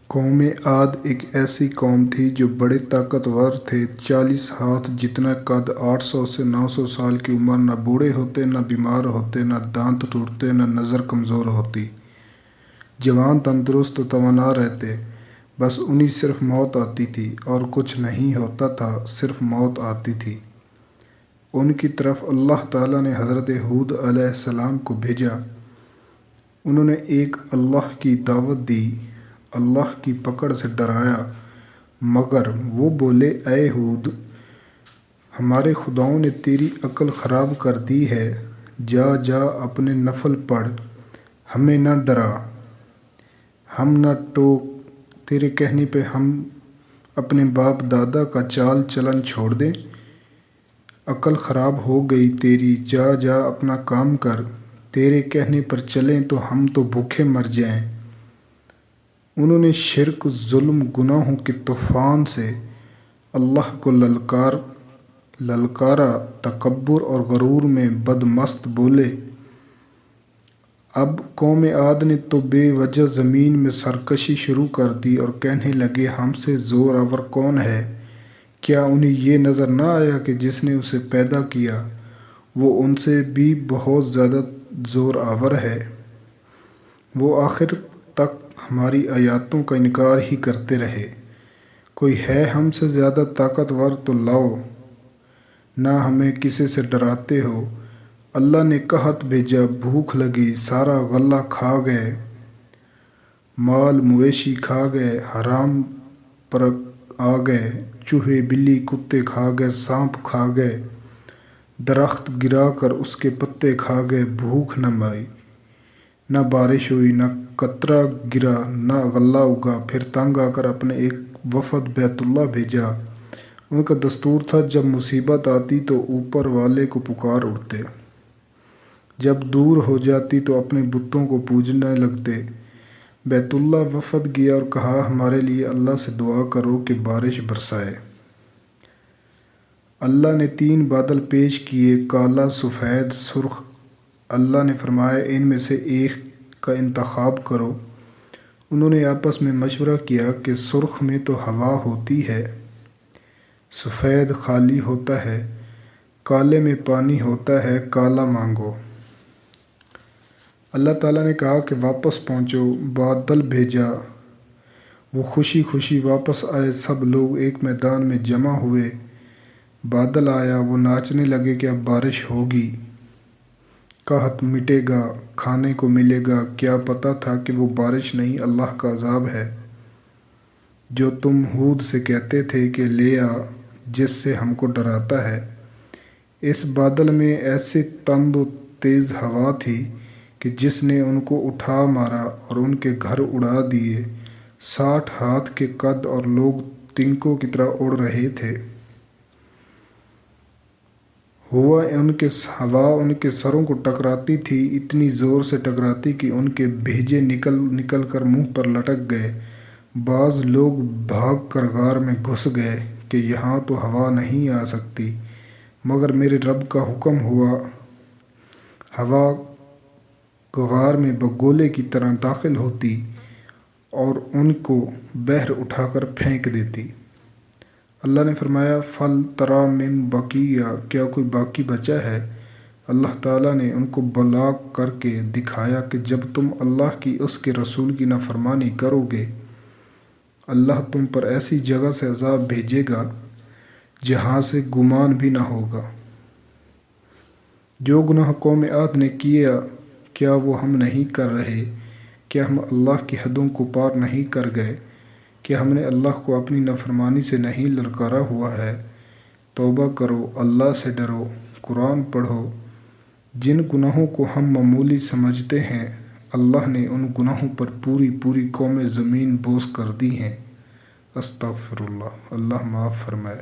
قوم عاد ایک ایسی قوم تھی جو بڑے طاقتور تھے۔ 40 ہاتھ جتنا قد، 800 سے 900 سال کی عمر، نہ بوڑھے ہوتے، نہ بیمار ہوتے، نہ دانت ٹوٹتے، نہ نظر کمزور ہوتی، جوان تندرست و توانا رہتے۔ بس انہیں صرف موت آتی تھی اور کچھ نہیں ہوتا تھا، صرف موت آتی تھی۔ ان کی طرف اللہ تعالیٰ نے حضرت ہود علیہ السلام کو بھیجا۔ انہوں نے ایک اللہ کی دعوت دی، اللہ کی پکڑ سے ڈرایا، مگر وہ بولے اے ہود، ہمارے خداؤں نے تیری عقل خراب کر دی ہے، جا جا اپنے نفل پڑھ، ہمیں نہ ڈرا، ہم نہ ٹوک، تیرے کہنے پہ ہم اپنے باپ دادا کا چال چلن چھوڑ دیں؟ عقل خراب ہو گئی تیری، جا جا اپنا کام کر، تیرے کہنے پر چلیں تو ہم تو بھوکے مر جائیں۔ انہوں نے شرک، ظلم، گناہوں کے طوفان سے اللہ کو للکارا، تکبر اور غرور میں بدمست بولے۔ اب قوم عاد نے تو بے وجہ زمین میں سرکشی شروع کر دی اور کہنے لگے ہم سے زور آور کون ہے؟ کیا انہیں یہ نظر نہ آیا کہ جس نے اسے پیدا کیا وہ ان سے بھی بہت زیادہ زور آور ہے؟ وہ آخر تک ہماری آیاتوں کا انکار ہی کرتے رہے۔ کوئی ہے ہم سے زیادہ طاقتور تو لاؤ، نہ ہمیں کسی سے ڈراتے ہو۔ اللہ نے قحط بھیجا، بھوک لگی، سارا غلہ کھا گئے، مال مویشی کھا گئے، حرام پر آ گئے، چوہے بلی کتے کھا گئے، سانپ کھا گئے، درخت گرا کر اس کے پتے کھا گئے، بھوک نہ مری، نہ بارش ہوئی، نہ قطرہ گرا، نہ غلہ اگا۔ پھر تنگ آ کر اپنے ایک وفد بیت اللہ بھیجا۔ ان کا دستور تھا جب مصیبت آتی تو اوپر والے کو پکار اٹھتے، جب دور ہو جاتی تو اپنے بتوں کو پوجنے لگتے۔ بیت اللہ وفد گیا اور کہا ہمارے لیے اللہ سے دعا کرو کہ بارش برسائے۔ اللہ نے 3 بادل پیش کیے، کالا، سفید، سرخ۔ اللہ نے فرمایا ان میں سے ایک کا انتخاب کرو۔ انہوں نے آپس میں مشورہ کیا کہ سرخ میں تو ہوا ہوتی ہے، سفید خالی ہوتا ہے، کالے میں پانی ہوتا ہے، کالا مانگو۔ اللہ تعالیٰ نے کہا کہ واپس پہنچو۔ بادل بھیجا، وہ خوشی خوشی واپس آئے، سب لوگ ایک میدان میں جمع ہوئے۔ بادل آیا، وہ ناچنے لگے کہ اب بارش ہوگی، قحط مٹے گا، کھانے کو ملے گا۔ کیا پتہ تھا کہ وہ بارش نہیں، اللہ کا عذاب ہے جو تم ہود سے کہتے تھے کہ لے آ، جس سے ہم کو ڈراتا ہے۔ اس بادل میں ایسے تند و تیز ہوا تھی کہ جس نے ان کو اٹھا مارا اور ان کے گھر اڑا دیے۔ 60 ہاتھ کے قد اور لوگ تنکوں کی طرح اڑ رہے تھے۔ ہوا ان کے سروں کو ٹکراتی تھی، اتنی زور سے ٹکراتی کہ ان کے بھیجے نکل کر منہ پر لٹک گئے۔ بعض لوگ بھاگ کر غار میں گھس گئے کہ یہاں تو ہوا نہیں آ سکتی، مگر میرے رب کا حکم ہوا، ہوا غار میں بگولے کی طرح داخل ہوتی اور ان کو بحر اٹھا کر پھینک دیتی۔ اللہ نے فرمایا فل تری من بقیہ، کیا کوئی باقی بچا ہے؟ اللہ تعالیٰ نے ان کو بلاک کر کے دکھایا کہ جب تم اللہ کی اس کے رسول کی نافرمانی کرو گے، اللہ تم پر ایسی جگہ سے عذاب بھیجے گا جہاں سے گمان بھی نہ ہوگا۔ جو گناہ قوم عاد نے کیا، کیا وہ ہم نہیں کر رہے؟ کیا ہم اللہ کی حدوں کو پار نہیں کر گئے؟ کیا ہم نے اللہ کو اپنی نافرمانی سے نہیں للکارا ہوا ہے؟ توبہ کرو، اللہ سے ڈرو، قرآن پڑھو۔ جن گناہوں کو ہم معمولی سمجھتے ہیں، اللہ نے ان گناہوں پر پوری قوم زمین بوس کر دی ہیں۔ استغفر اللہ، اللہ معاف فرمائے۔